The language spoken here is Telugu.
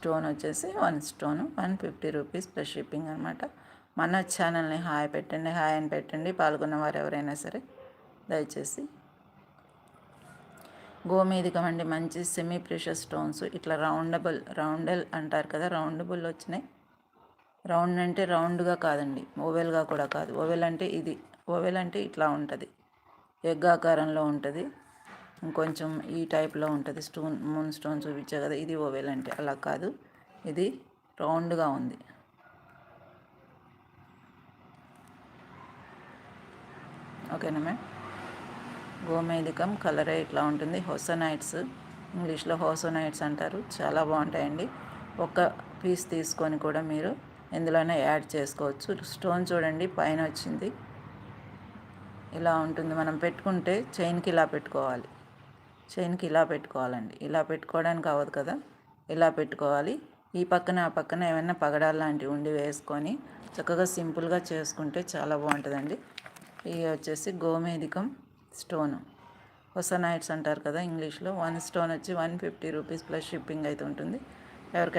స్టోన్ వచ్చేసి 1 స్టోన్ 150 రూపీస్ ప్లస్ షిప్పింగ్ అనమాట. మన ఛానల్ని హాయ్ పెట్టండి, హాయ్ అని పెట్టండి పాల్గొన్న వారు ఎవరైనా సరే దయచేసి. గోమేధికం అండి, మంచి సెమీ ప్రెషర్ స్టోన్స్, ఇట్లా రౌండల్ అంటారు కదా, రౌండబుల్ వచ్చినాయి. రౌండ్ అంటే రౌండ్గా కాదండి, ఓవెల్గా కూడా కాదు. ఓవెల్ అంటే ఇది, ఓవెల్ అంటే ఇట్లా ఉంటుంది, ఎగ్ ఆకారంలో ఉంటుంది. ఇంకొంచెం ఈ టైప్లో ఉంటుంది. మూన్ స్టోన్ చూపించా కదా, ఇది ఓవెల్ అంటే అలా కాదు, ఇది రౌండ్గా ఉంది. ఓకేనా మ్యామ్. గోమేధికం కలరే ఇట్లా ఉంటుంది. హొసనైట్స్, ఇంగ్లీష్లో హోసోనైట్స్ అంటారు. చాలా బాగుంటాయండి. ఒక పీస్ తీసుకొని కూడా మీరు ఎందులోనే యాడ్ చేసుకోవచ్చు. స్టోన్ చూడండి పైన వచ్చింది, ఇలా ఉంటుంది. మనం పెట్టుకుంటే చైన్కి ఇలా పెట్టుకోవాలి, చైన్కి ఇలా పెట్టుకోవాలండి. ఇలా పెట్టుకోవడానికి అవ్వదు కదా, ఇలా పెట్టుకోవాలి. ఈ పక్కన ఆ పక్కన ఏమైనా పగడాలు లాంటివి ఉండి వేసుకొని చక్కగా సింపుల్గా చేసుకుంటే చాలా బాగుంటుందండి. ఇవి వచ్చేసి గోమేధికం స్టోను, హొసనైట్స్ అంటారు కదా ఇంగ్లీష్లో. 1 స్టోన్ వచ్చి 150 రూపీస్ ప్లస్ షిప్పింగ్ అయితే ఉంటుంది.